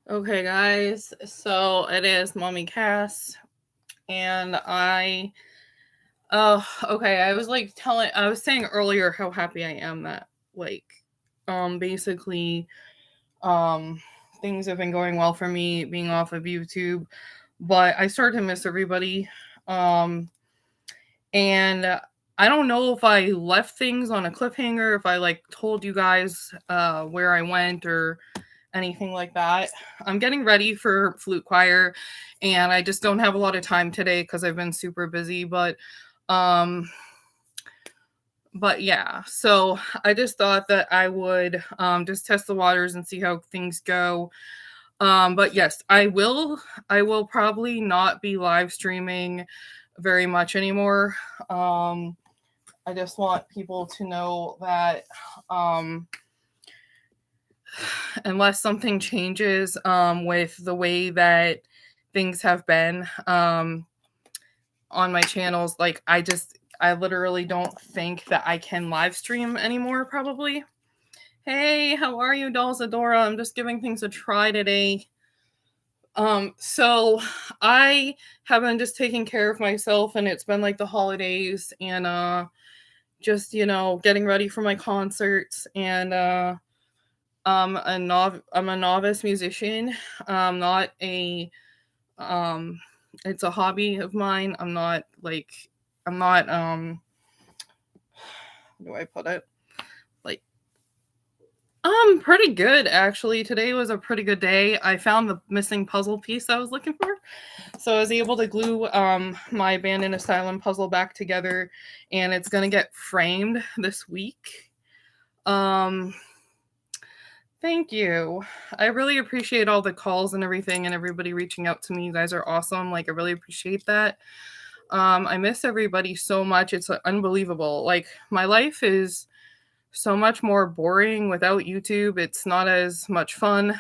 Okay, guys. So it is Mommy Cass, and okay. I was saying earlier how happy I am that like, basically, um, things have been going well for me being off of YouTube, but I started to miss everybody, and I don't know if I left things on a cliffhanger, if I like told you guys where I went or anything like that. I'm getting ready for flute choir and I just don't have a lot of time today cuz I've been super busy, um but yeah. So I just thought that I would just test the waters and see how things go. But yes, I will probably not be live streaming very much anymore. Um I just want people to know that um unless something changes with the way that things have been on my channels, like I literally don't think that I can live stream anymore probably. Hey, how are you, Dolls Adora? I'm just giving things a try today. So I have been just taking care of myself, and it's been like the holidays, and just getting ready for my concerts, and I'm a novice musician. Not a um it's a hobby of mine. I'm not how do I put it? Like pretty good actually. Today was a pretty good day. I found the missing puzzle piece I was looking for. So I was able to glue my abandoned asylum puzzle back together, and it's going to get framed this week. Um Thank you. I really appreciate all the calls and everything and everybody reaching out to me. You guys are awesome. Like I really appreciate that. I miss everybody so much. It's unbelievable. Like my life is so much more boring without YouTube. It's not as much fun.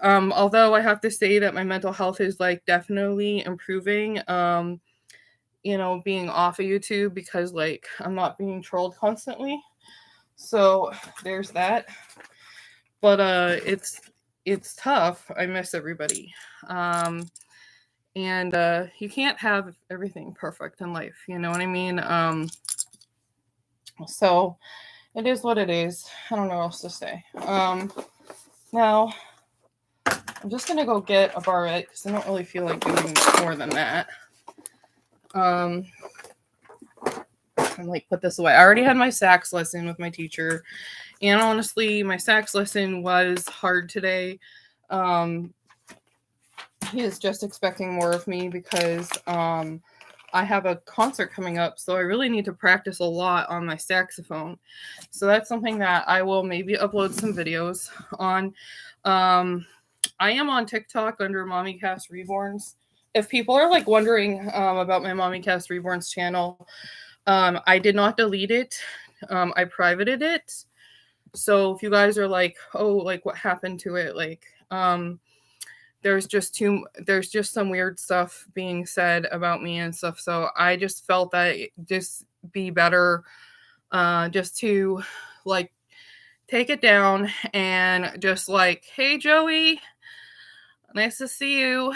Although I have to say that my mental health is like definitely improving. Being off of YouTube because like I'm not being trolled constantly. So there's that. But it's tough. I miss everybody. Um and you can't have everything perfect in life, you know what I mean? So it is what it is. I don't know what else to say. Now I'm just gonna go get a barrette because I don't really feel like doing more than that. Um and like put this away. I already had my sax lesson with my teacher, and honestly my sax lesson was hard today. um he is just expecting more of me because I have a concert coming up, so I really need to practice a lot on my saxophone. So that's something that I will maybe upload some videos on. Um, I am on TikTok under Mommy Cast Reborns. If people are like wondering about my Mommy Cast Reborns channel, I did not delete it. I privated it. So if you guys are like, oh, like what happened to it, like there's just some weird stuff being said about me and stuff, so I just felt that it just be better just to like take it down and just like, hey Joey, nice to see you.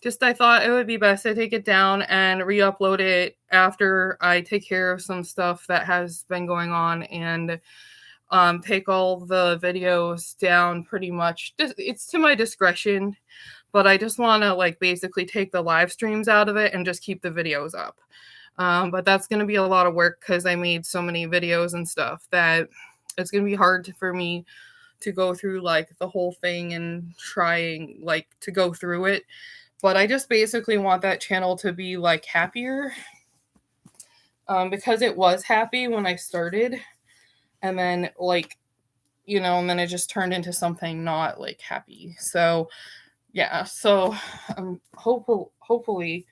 Just I thought it would be best to take it down and re-upload it after I take care of some stuff that has been going on, and take all the videos down pretty much. It's to my discretion, but I just want to like basically take the live streams out of it and just keep the videos up. But that's going to be a lot of work because I made so many videos and stuff that it's going to be hard for me to go through like the whole thing and trying like to go through it. But I just basically want that channel to be like happier, because it was happy when I started, and then like and then it just turned into something not like happy. So yeah, so hopefully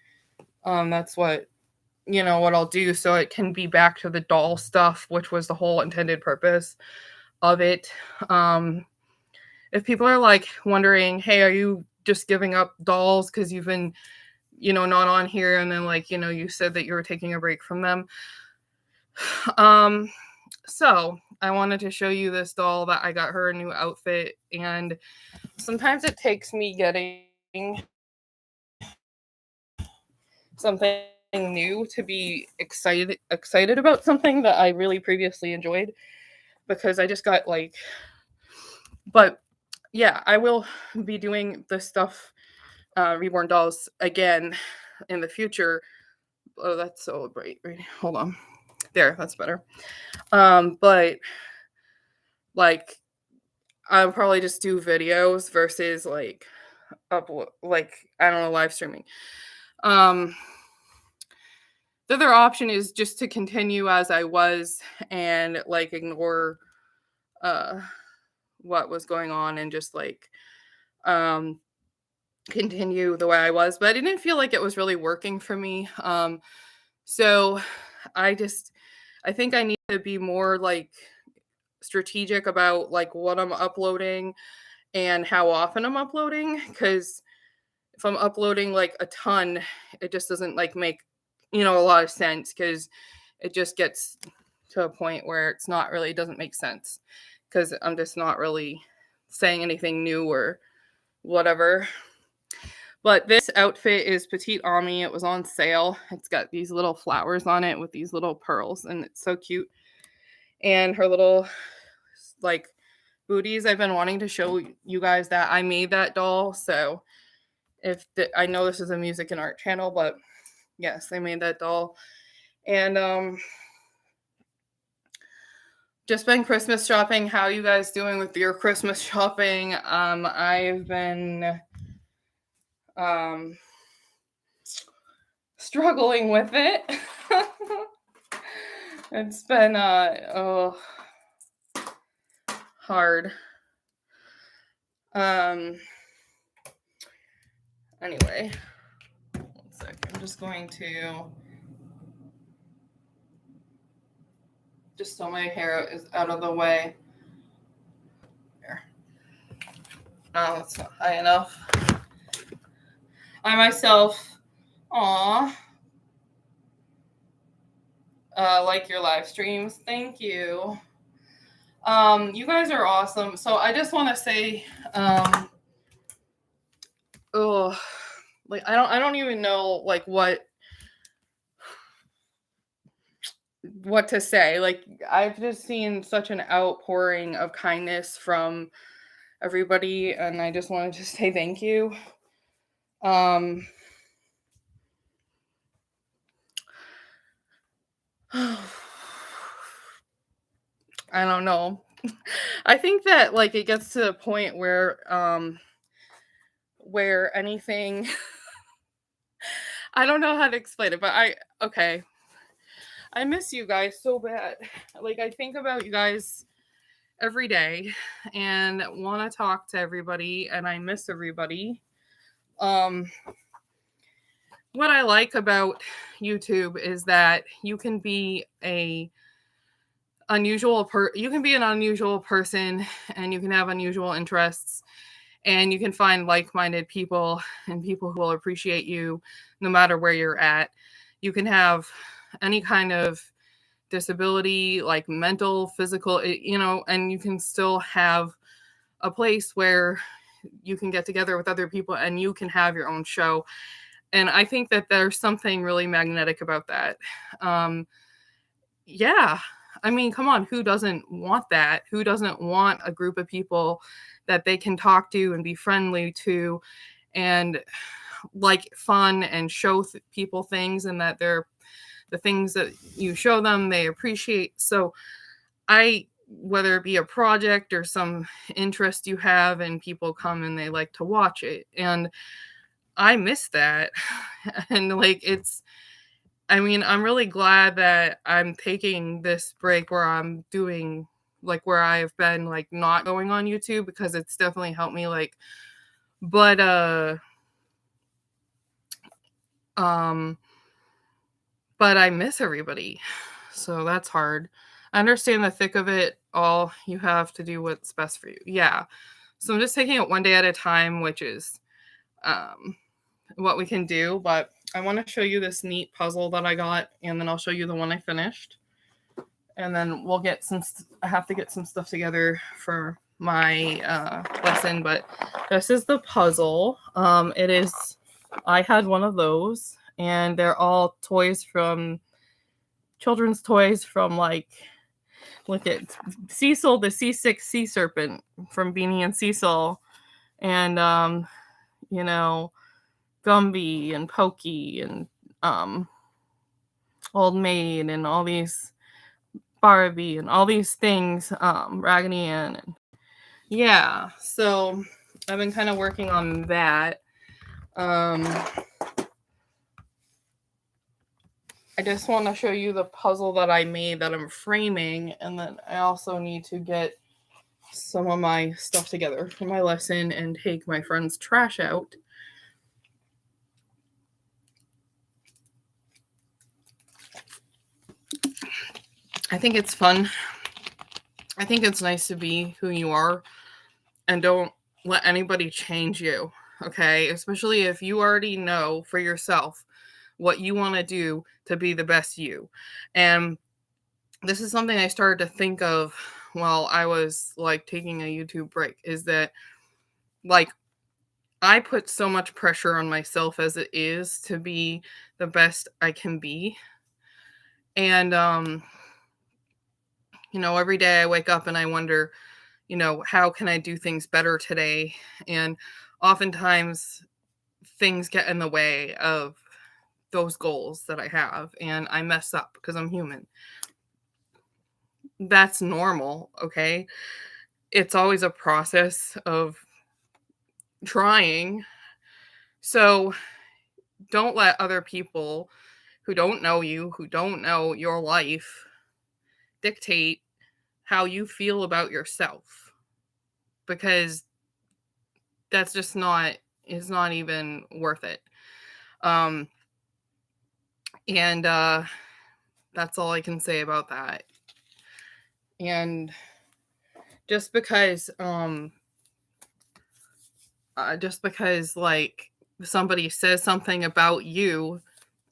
that's what I'll do, so it can be back to the doll stuff, which was the whole intended purpose of it. um if people are like wondering, hey, are you just giving up dolls because you've been not on here, and then like you said that you were taking a break from them. um so I wanted to show you this doll that I got her a new outfit, and sometimes it takes me getting something new to be excited about something that I really previously enjoyed, because I just got like, but yeah, I will be doing this stuff, Reborn Dolls, again in the future. Oh, that's so bright. Right, hold on. There, that's better. But like, I'll probably just do videos versus like upload, like, I don't know, live streaming. Um, the other option is just to continue as I was and like ignore uh what was going on and just like um continue the way I was, but I didn't feel like it was really working for me. So I just I think I need to be more like strategic about like what I'm uploading and how often I'm uploading, because if I'm uploading like a ton, it just doesn't like make, a lot of sense, because it just gets to a point where it's not really, doesn't make sense, because I'm just not really saying anything new or whatever. But this outfit is Petite Ami. It was on sale. It's got these little flowers on it with these little pearls, and it's so cute. And her little like booties. I've been wanting to show you guys that I made that doll. So I know this is a music and art channel, but yes, I made that doll. And just been Christmas shopping. How you guys doing with your Christmas shopping? I've been struggling with it. It's been hard. Anyway, 1 sec. I'm just going to just so my hair is out of the way. Here. Oh, it's not high enough. I myself, like your live streams. Thank you. You guys are awesome. So I just want to say, like I don't even know like what to say. Like, I've just seen such an outpouring of kindness from everybody, and I just wanted to say thank you. I don't know. I think that like it gets to a point where anything I don't know how to explain it, but okay. I miss you guys so bad. Like, I think about you guys every day and want to talk to everybody, and I miss everybody. What I like about YouTube is that you can be an unusual person, and you can have unusual interests, and you can find like-minded people and people who will appreciate you no matter where you're at. You can have any kind of disability, like mental, physical, and you can still have a place where you can get together with other people and you can have your own show. And I think that there's something really magnetic about that. Yeah. I mean, come on, who doesn't want that? Who doesn't want a group of people that they can talk to and be friendly to and like fun and show people things, and that they're the things that you show them they appreciate. So whether it be a project or some interest you have, and people come and they like to watch it, and I miss that. And like I'm really glad that I'm taking this break where I'm doing like where I've been like not going on YouTube, because it's definitely helped me like, but I miss everybody. So that's hard. I understand the thick of it all. You have to do what's best for you. Yeah. So I'm just taking it one day at a time, which is what we can do. But I want to show you this neat puzzle that I got, and then I'll show you the one I finished. and then we'll get I have to get some stuff together for my lesson, but this is the puzzle. I had one of those, and they're all toys from children's toys from like, look at Cecil, the C6 sea serpent from Beanie and Cecil, and Gumby and Pokey and Old Maid and all these Barbie and all these things, Raggedy Ann, and yeah, so I've been kind of working on that. I just want to show you the puzzle that I made that I'm framing, and then I also need to get some of my stuff together for my lesson and take my friend's trash out. I think it's fun. I think it's nice to be who you are and don't let anybody change you, okay? Especially if you already know for yourself what you want to do to be the best you. And this is something I started to think of while I was like taking a YouTube break, is that like I put so much pressure on myself as it is to be the best I can be. And every day I wake up and I wonder, how can I do things better today? And oftentimes things get in the way of those goals that I have, and I mess up because I'm human. That's normal, okay? It's always a process of trying. So don't let other people who don't know you, who don't know your life, dictate how you feel about yourself, because that's just is not even worth it. And that's all I can say about that. And just because like somebody says something about you,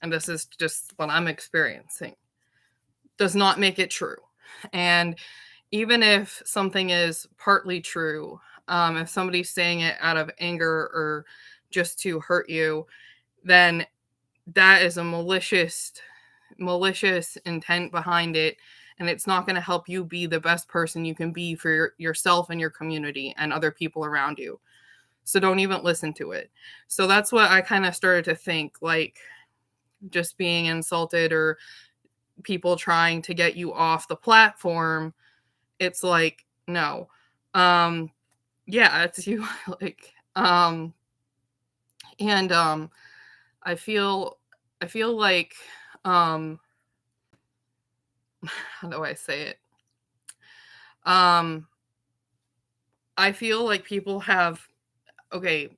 and this is just what I'm experiencing, does not make it true. And even if something is partly true, if somebody's saying it out of anger or just to hurt you, then that is a malicious intent behind it, and it's not going to help you be the best person you can be for yourself and your community and other people around you. So don't even listen to it. So that's what I kind of started to think, like just being insulted or people trying to get you off the platform. It's like, no. Yeah, it's you. Like, and I feel like, how do I say it? I feel like people have, okay,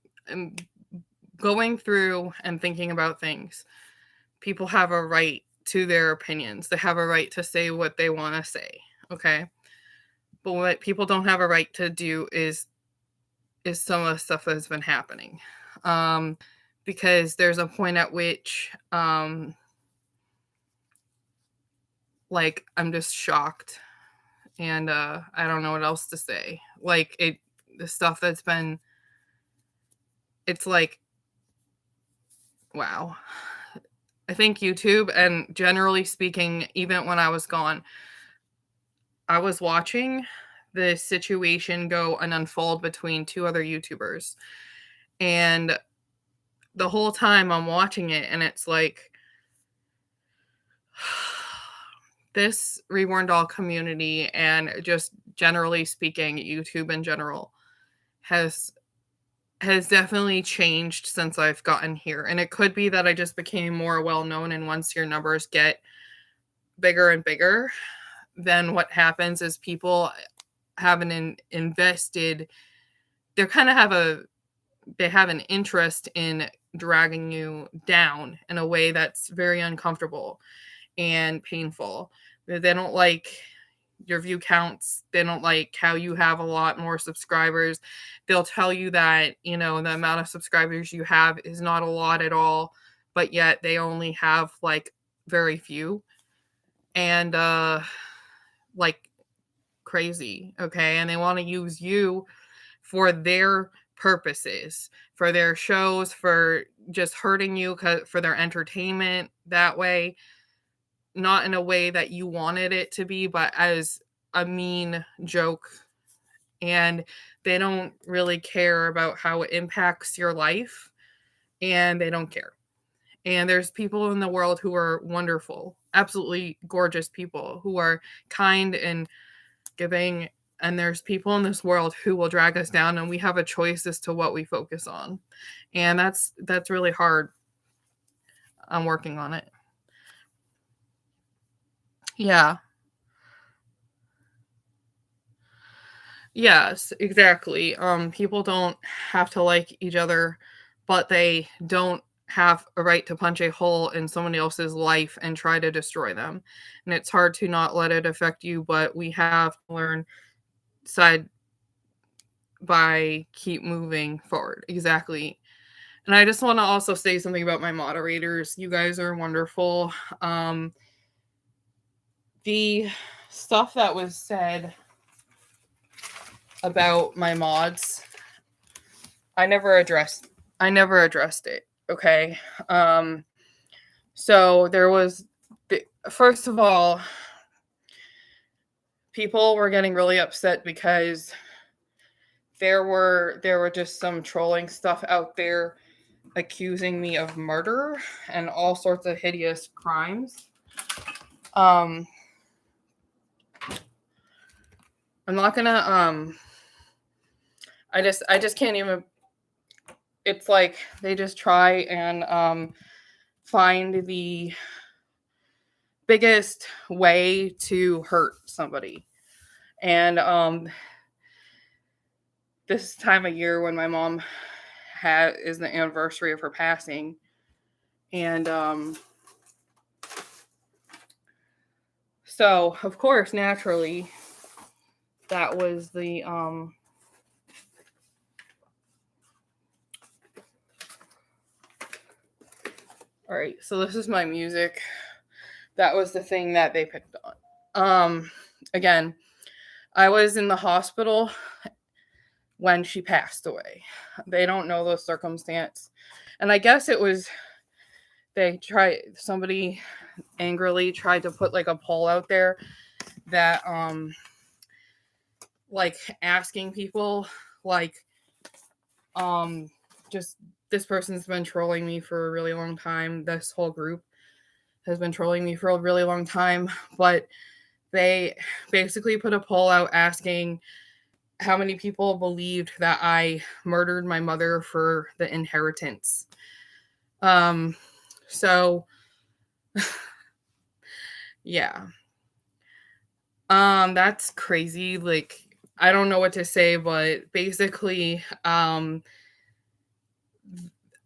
going through and thinking about things, people have a right to their opinions. They have a right to say what they want to say, okay? But what people don't have a right to do is some of the stuff that's been happening. Because there's a point at which, like, I'm just shocked. And I don't know what else to say. Like, the stuff that's been, it's like, wow. I think YouTube, and generally speaking, even when I was gone, I was watching the situation go and unfold between two other YouTubers. And the whole time I'm watching it, and it's like, this Reborn Doll community, and just generally speaking, YouTube in general, has definitely changed since I've gotten here. And it could be that I just became more well-known, and once your numbers get bigger and bigger, then what happens is people have invested, they have an interest in dragging you down in a way that's very uncomfortable and painful. They don't like your view counts. They don't like how you have a lot more subscribers. They'll tell you that, the amount of subscribers you have is not a lot at all, but yet they only have like very few. And like crazy, okay? And they want to use you for their purposes, for their shows, for just hurting you for their entertainment that way, not in a way that you wanted it to be, but as a mean joke. And they don't really care about how it impacts your life, and they don't care. And there's people in the world who are wonderful, absolutely gorgeous people who are kind and giving. And there's people in this world who will drag us down, and we have a choice as to what we focus on. And that's really hard. I'm working on it. Yeah. Yes, exactly. People don't have to like each other, but they don't have a right to punch a hole in somebody else's life and try to destroy them. And it's hard to not let it affect you, but we have to learn side by keep moving forward. Exactly. And I just want to also say something about my moderators. You guys are wonderful. The stuff that was said about my mods, I never addressed it. Okay. So there was first of all, people were getting really upset because there were just some trolling stuff out there accusing me of murder and all sorts of hideous crimes. I'm not gonna I just can't even. It's like they just try and find the biggest way to hurt somebody. And this time of year when my mom is the anniversary of her passing, and so of course naturally that was the all right, so this is my music. That was the thing that they picked on. Again, I was in the hospital when she passed away. They don't know the circumstance. And I guess it was somebody angrily tried to put like a poll out there that like asking people like just this person's been trolling me for a really long time. This whole group has been trolling me for a really long time, but they basically put a poll out asking how many people believed that I murdered my mother for the inheritance. So yeah. That's crazy. Like, I don't know what to say, but basically,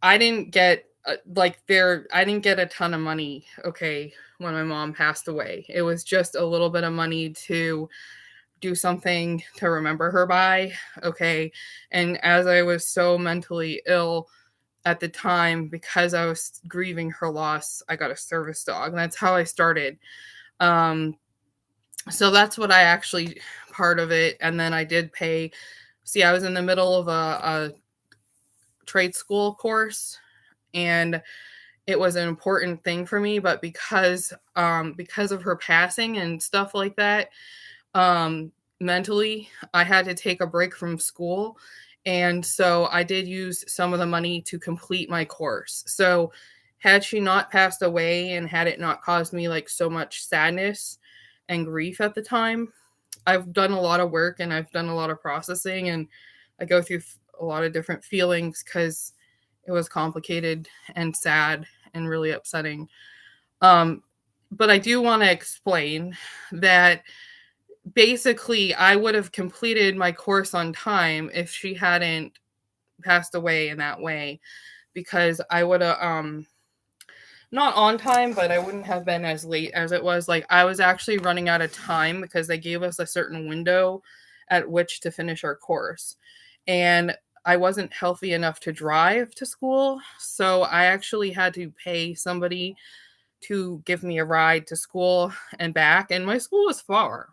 I didn't get I didn't get a ton of money, okay, when my mom passed away. It was just a little bit of money to do something to remember her by, okay? And as I was so mentally ill at the time because I was grieving her loss, I got a service dog. And that's how I started. So that's what I actually part of it. And then I did pay. See, I was in the middle of a trade school course, and it was an important thing for me. But because of her passing and stuff like that, mentally, I had to take a break from school. And so I did use some of the money to complete my course. So had she not passed away and had it not caused me like so much sadness and grief at the time, I've done a lot of work and I've done a lot of processing, and I go through a lot of different feelings because it was complicated and sad and really upsetting. But I do want to explain that basically I would have completed my course on time if she hadn't passed away in that way, because I would have not on time, but I wouldn't have been as late as it was. Like, I was actually running out of time because they gave us a certain window at which to finish our course. And I wasn't healthy enough to drive to school. So I actually had to pay somebody to give me a ride to school and back. And my school was far.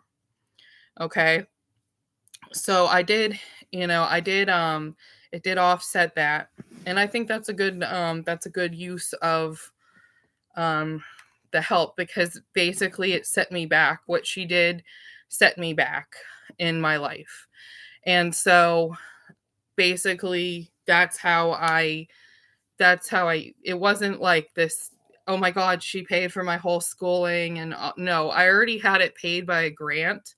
Okay. So I did, I did it did offset that. And I think that's a good use of um the help, because basically it set me back. What she did set me back in my life. And so basically that's how I it wasn't like this, oh my god, she paid for my whole schooling. And no, I already had it paid by a grant,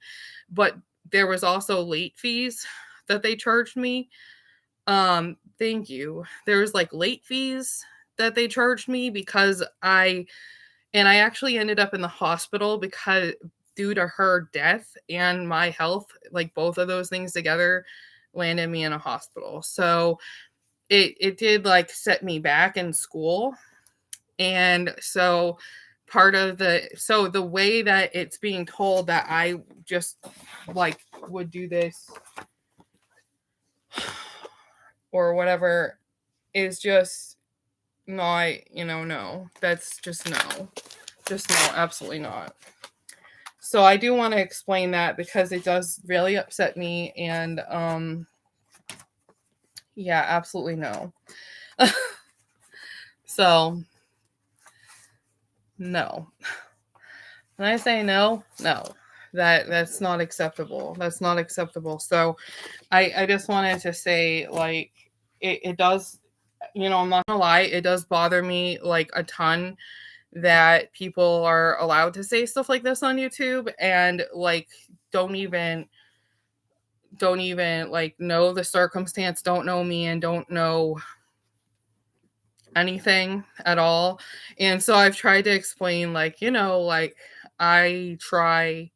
but there was also late fees that they charged me. Thank you. There was like late fees that they charged me because I actually ended up in the hospital because due to her death and my health, like both of those things together landed me in a hospital. So it did like set me back in school. And so the way that it's being told that I just like would do this or whatever is just not, no. That's just no. Just no, absolutely not. So I do want to explain that because it does really upset me. And yeah, absolutely no. So no. When I say no, no. That's not acceptable. That's not acceptable. So I just wanted to say, like, it does, I'm not gonna lie, it does bother me like a ton that people are allowed to say stuff like this on YouTube and like don't even like know the circumstance, don't know me, and don't know anything at all. And so I've tried to explain, like, like I try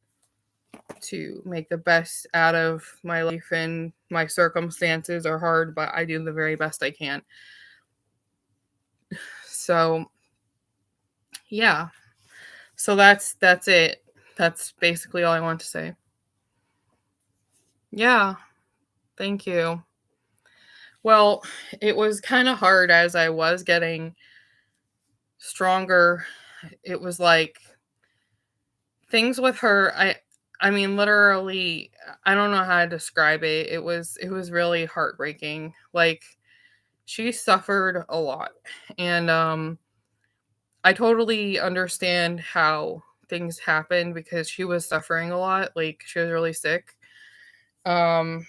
to make the best out of my life, and my circumstances are hard, but I do the very best I can. So yeah. So that's it. That's basically all I want to say. Yeah, thank you. Well, it was kind of hard as I was getting stronger. It was like things with her, I mean literally I don't know how to describe it. It was really heartbreaking. Like she suffered a lot. And I totally understand how things happen because she was suffering a lot. Like she was really sick. Um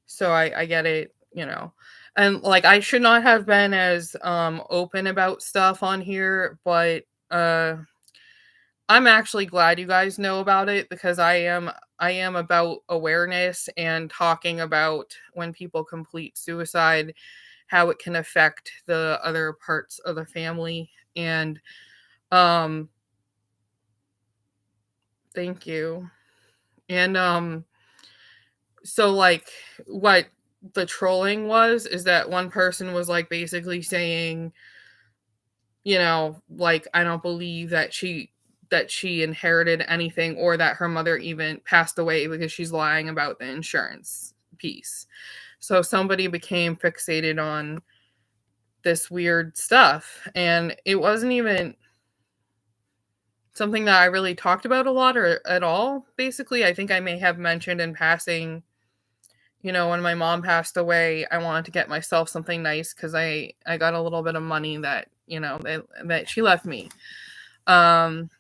so I get it. And like I should not have been as open about stuff on here, but I'm actually glad you guys know about it because I am about awareness and talking about when people complete suicide, how it can affect the other parts of the family. And um thank you. And so like what the trolling was is that one person was like basically saying, like I don't believe that she inherited anything or that her mother even passed away because she's lying about the insurance piece. So somebody became fixated on this weird stuff, and it wasn't even something that I really talked about a lot or at all. Basically, I think I may have mentioned in passing, when my mom passed away, I wanted to get myself something nice because I got a little bit of money that that she left me. Um,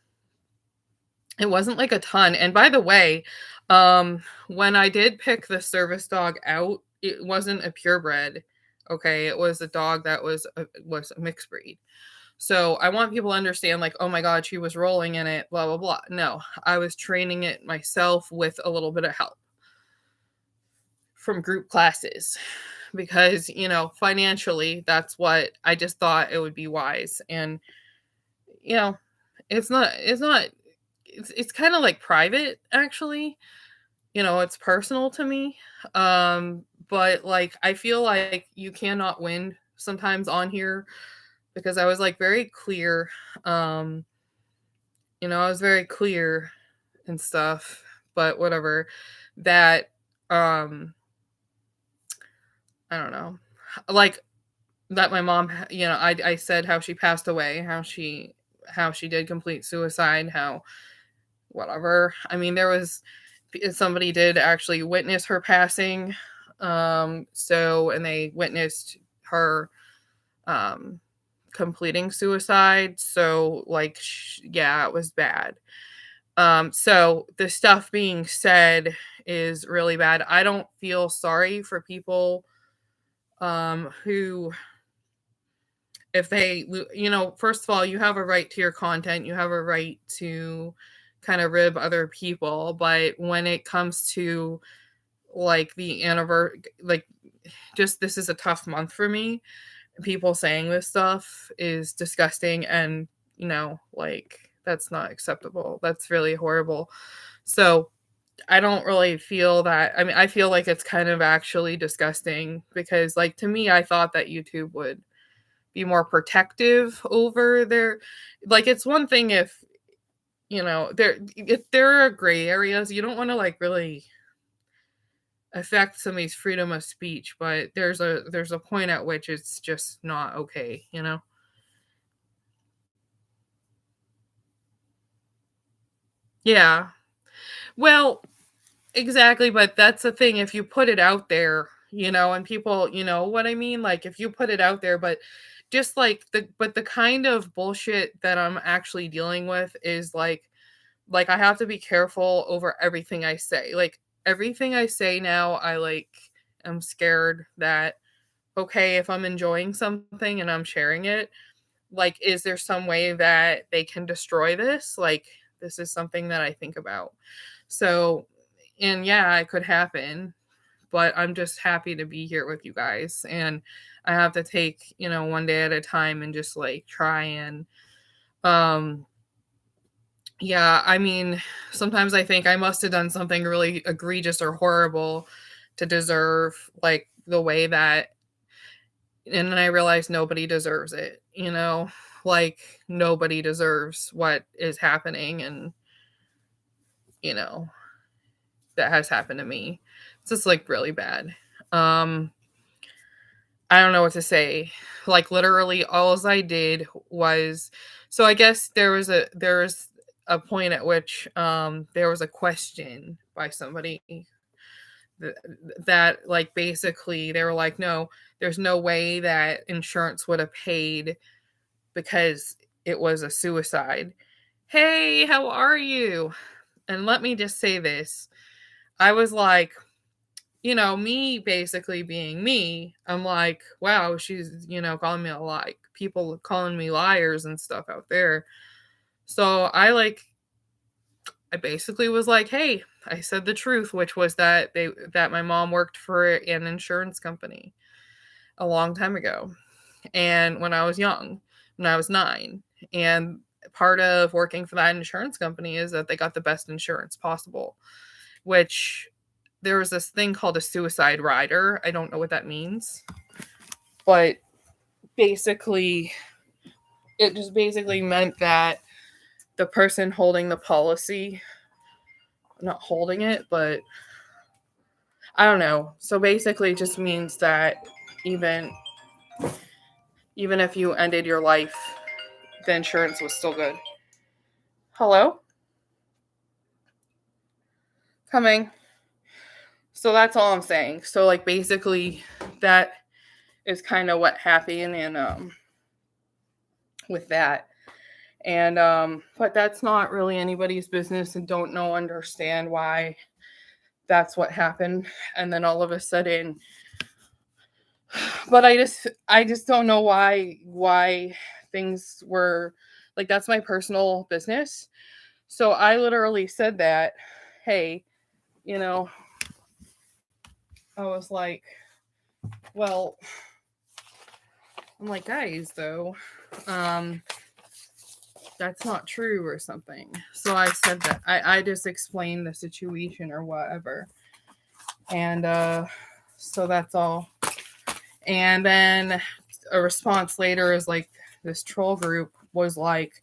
it wasn't like a ton. And by the way, when I did pick the service dog out, it wasn't a purebred. Okay, it was a dog that was a mixed breed. So I want people to understand, like, oh my god, she was rolling in it, blah blah blah. No, I was training it myself with a little bit of help from group classes because financially that's what I just thought it would be wise. And you know it's not it's kind of like private actually. It's personal to me. But like I feel like you cannot win sometimes on here because I was like very clear. um I was very clear and stuff, but whatever, that um I don't know, like that my mom, I said how she passed away, how she did complete suicide, how whatever. I mean, there was somebody did actually witness her passing. And they witnessed her completing suicide. So, like, yeah, it was bad. So the stuff being said is really bad. I don't feel sorry for people who, if they, first of all, you have a right to your content, you have a right to kind of rib other people. But when it comes to like the anniversary, like, just this is a tough month for me. People saying this stuff is disgusting, and like, that's not acceptable. That's really horrible. So I don't really feel that. I mean, I feel like it's kind of actually disgusting because, like, to me, I thought that YouTube would be more protective over their, like, it's one thing if there are gray areas. You don't want to like really affect somebody's freedom of speech, but there's a point at which it's just not okay. Yeah. Well, exactly, but that's the thing. If you put it out there, and people, you know what I mean? Like, if you put it out there, but just like the kind of bullshit that I'm actually dealing with is like I have to be careful over everything I say. Like, everything I say now, I like am scared that, okay, if I'm enjoying something and I'm sharing it, like, is there some way that they can destroy this? Like, this is something that I think about. So, and yeah, it could happen, but I'm just happy to be here with you guys. And I have to take, one day at a time and just like try and, um, yeah, I mean, sometimes I think I must have done something really egregious or horrible to deserve like the way that, and then I realized nobody deserves it. Like, nobody deserves what is happening, and you know that has happened to me. It's just like really bad. um I don't know what to say. Like, literally all I did was, so I guess there was a point at which there was a question by somebody th- that, like, basically they were like, no, there's no way that insurance would have paid because it was a suicide. Hey, how are you? And let me just say this. I was like, me basically being me, I'm like, wow, she's, calling me a lie. People calling me liars and stuff out there. So I basically was like, hey, I said the truth, which was that my mom worked for an insurance company a long time ago. And when I was young, when I was 9. And part of working for that insurance company is that they got the best insurance possible, which there was this thing called a suicide rider. I don't know what that means, but basically, it just basically meant that the person holding the policy, not holding it, but I don't know. So basically, it just means that even even if you ended your life, the insurance was still good. Hello? Coming. So that's all I'm saying. So, like, basically, that is kind of what happened, and with that. And but that's not really anybody's business, and don't know understand why that's what happened. And then all of a sudden, but I just don't know why things were like, that's my personal business. So I literally said that, hey, you know, I was like, well, I'm like, guys, though, um, that's not true or something. So I said that I just explained the situation or whatever. And so that's all. And then a response later is like, this troll group was like,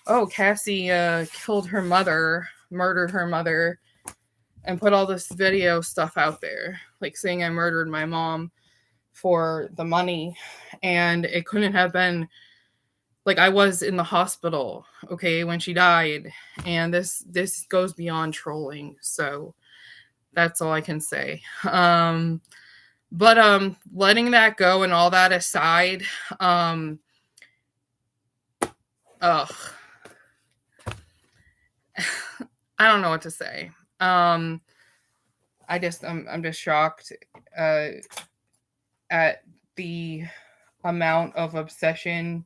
oh, Cassie killed her mother, murdered her mother, and put all this video stuff out there, like saying I murdered my mom for the money. And it couldn't have been, like, I was in the hospital, okay, when she died. And this goes beyond trolling. So That's all I can say. But letting that go and all that aside, ugh, I don't know what to say. I'm just shocked at the amount of obsession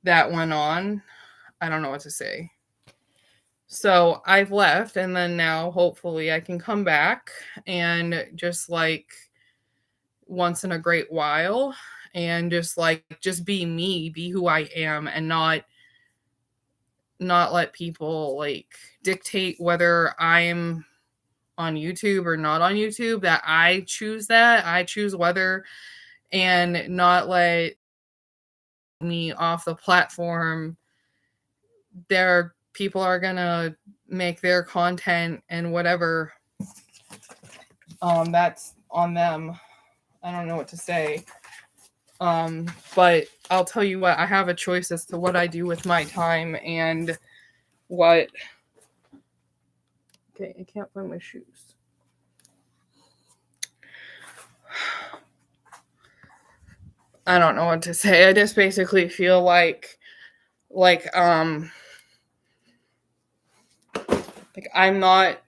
that went on. I don't know what to say. So I've left, and then now hopefully I can come back and just like once in a great while and just be me, be who I am, and not let people like dictate whether I'm on YouTube or not on YouTube. That I choose whether, and not let me off the platform. People are gonna make their content and whatever. That's on them. I don't know what to say. But I'll tell you what, I have a choice as to what I do with my time and what. Okay, I can't find my shoes. I don't know what to say. I just basically feel like I'm not.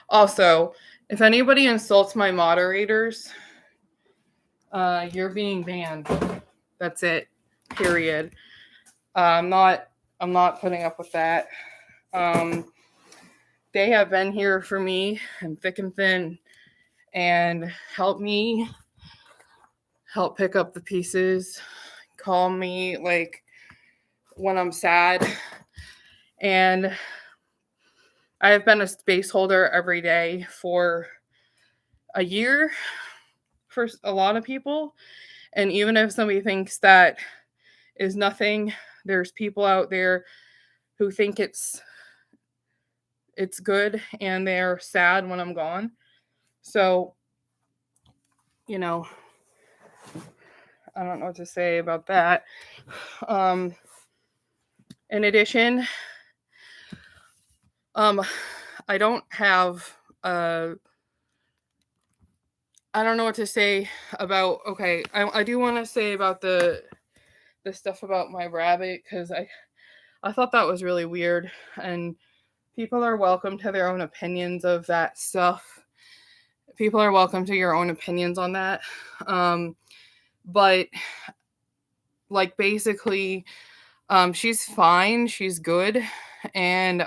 Also, if anybody insults my moderators, you're being banned. That's it. Period. I'm not putting up with that. They have been here for me and thick and thin and help pick up the pieces, call me like when I'm sad. And I have been a space holder every day for a year for a lot of people. And even if somebody thinks that is nothing, there's people out there who think it's good and they're sad when I'm gone. So, I don't know what to say about that. In addition, I don't have I don't know what to say about. Okay, I do want to say about the stuff about my rabbit, because I thought that was really weird, and people are welcome to their own opinions of that stuff. People are welcome to your own opinions on that. But like basically, she's fine, she's good, and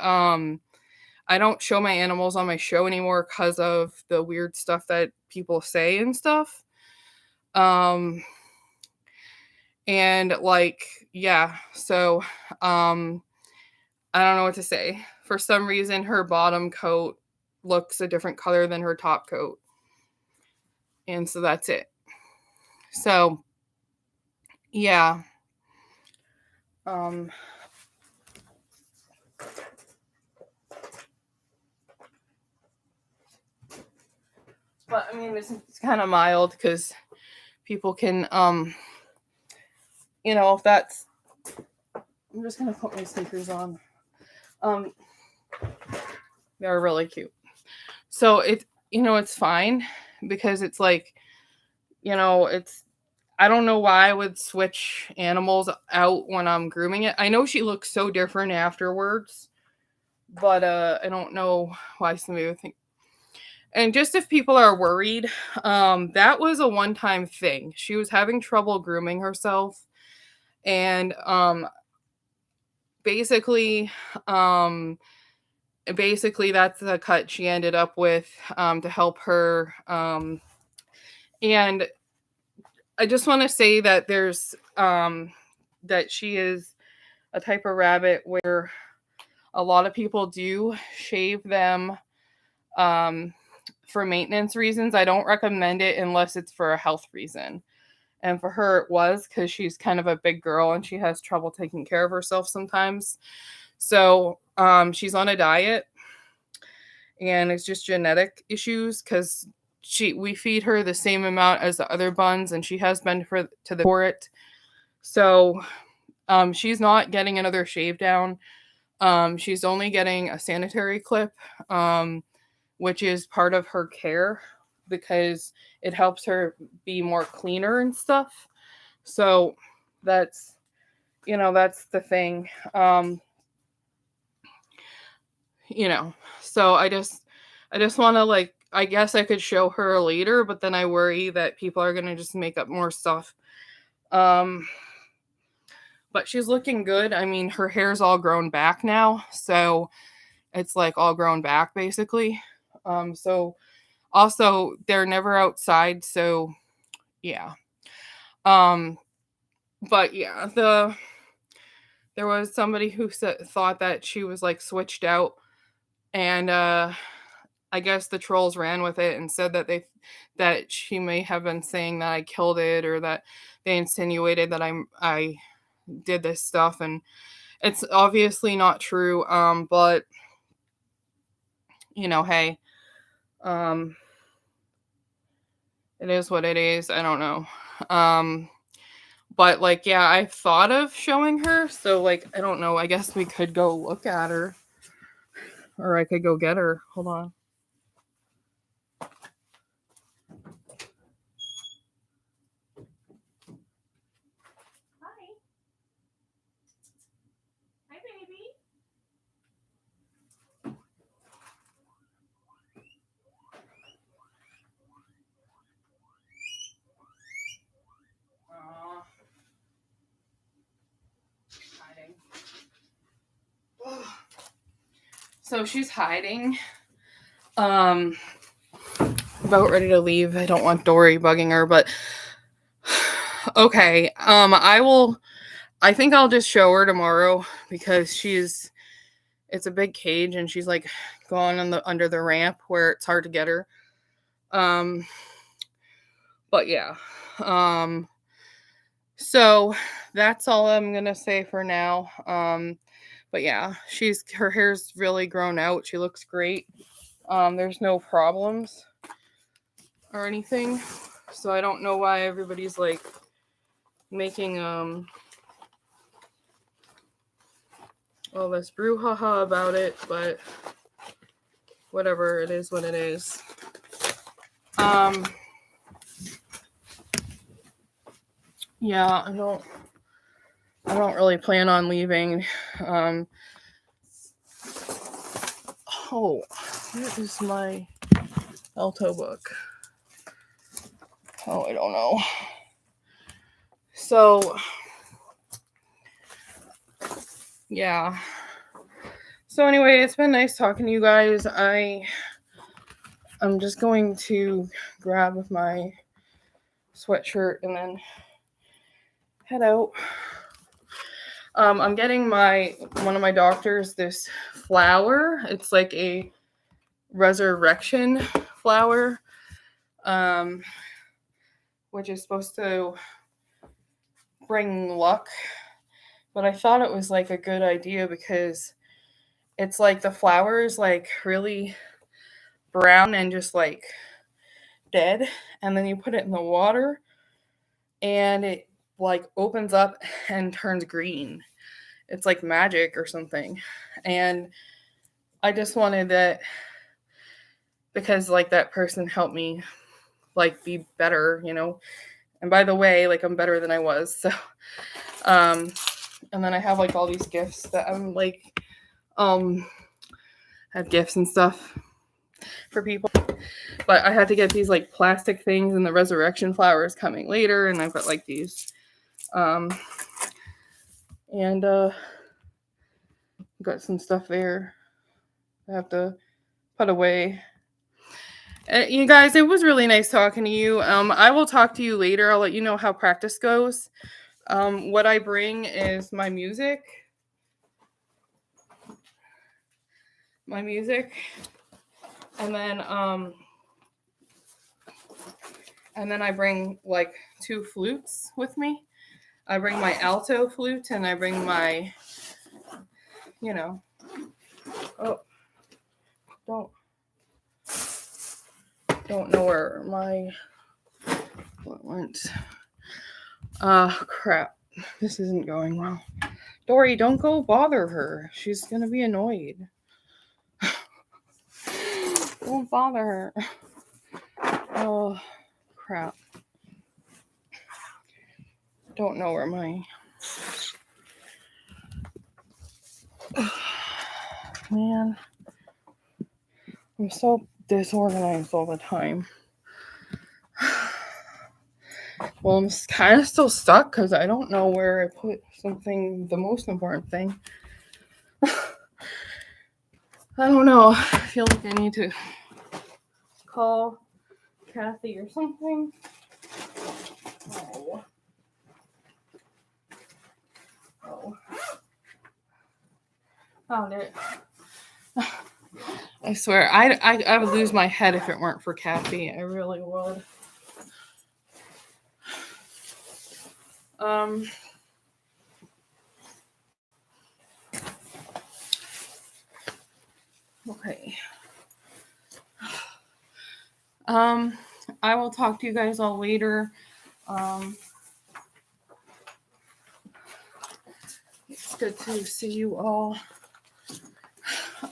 I don't show my animals on my show anymore because of the weird stuff that people say and stuff. And like, yeah, so I don't know what to say. For some reason, her bottom coat looks a different color than her top coat. And so that's it. So, yeah. But I mean, it's kind of mild because people can, if that's. I'm just gonna put my sneakers on. They're really cute. So it's fine because it's like, it's. I don't know why I would switch animals out when I'm grooming it. I know she looks so different afterwards, but I don't know why somebody would think. And just if people are worried, that was a one-time thing. She was having trouble grooming herself, and basically that's the cut she ended up with to help her. And I just want to say that there's that she is a type of rabbit where a lot of people do shave them for maintenance reasons. I don't recommend it unless it's for a health reason. And for her, it was because she's kind of a big girl and she has trouble taking care of herself sometimes. So she's on a diet, and it's just genetic issues because we feed her the same amount as the other buns, and she has been for it. So she's not getting another shave down. She's only getting a sanitary clip, which is part of her care because it helps her be more cleaner and stuff. So that's, that's the thing. So I just want to, like, I guess I could show her later, but then I worry that people are going to just make up more stuff. But she's looking good. I mean, her hair's all grown back now, so it's like all grown back basically. So also they're never outside, so yeah. But yeah, there was somebody who thought that she was like switched out, and I guess the trolls ran with it and said that she may have been saying that I killed it, or that they insinuated that I did this stuff, and it's obviously not true. But hey, it is what it is. I don't know. But like, yeah, I thought of showing her, so like, I don't know. I guess we could go look at her, or I could go get her. Hold on. Hi, baby. Hiding. So she's hiding. About ready to leave. I don't want Dory bugging her, but okay. I think I'll just show her tomorrow because it's a big cage and she's like going under the ramp where it's hard to get her. But yeah. So that's all I'm gonna say for now. But yeah, her hair's really grown out. She looks great. There's no problems or anything. So I don't know why everybody's like making all this brouhaha about it, but whatever, it is what it is. Yeah, I don't really plan on leaving. Oh, where is my alto book? Oh, I don't know. So, yeah. So anyway, it's been nice talking to you guys. I'm just going to grab my sweatshirt and then head out. I'm getting one of my doctors this flower. It's like a resurrection flower, which is supposed to bring luck. But I thought it was like a good idea because it's like the flower is like really brown and just like dead, and then you put it in the water and it like opens up and turns green. It's like magic or something. And I just wanted that because like that person helped me like be better, And by the way, like I'm better than I was. So and then I have like all these gifts that I'm like have gifts and stuff for people. But I had to get these like plastic things, and the resurrection flower is coming later, and I've got like these and got some stuff there I have to put away. You guys, it was really nice talking to you. I will talk to you later. I'll let you know how practice goes. What I bring is my music. And then I bring like 2 flutes with me. I bring my alto flute and I bring my, oh, don't know where my, what went. Crap. This isn't going well. Dory, don't go bother her. She's going to be annoyed. Don't bother her. Oh, crap. Don't know where my... Man. I'm so disorganized all the time. Well, I'm kind of still stuck because I don't know where I put something, the most important thing. I don't know. I feel like I need to call Kathy or something. Oh. Oh. Found it. I swear, I would lose my head if it weren't for Kathy. I really would. Okay. I will talk to you guys all later. It's good to see you all.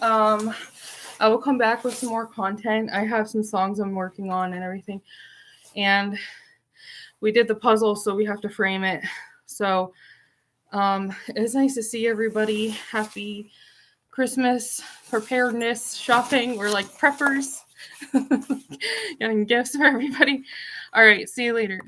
I will come back with some more content. I have some songs I'm working on and everything. And we did the puzzle, so we have to frame it. So it's nice to see everybody. Happy Christmas preparedness shopping. We're like preppers. Getting gifts for everybody. All right, see you later.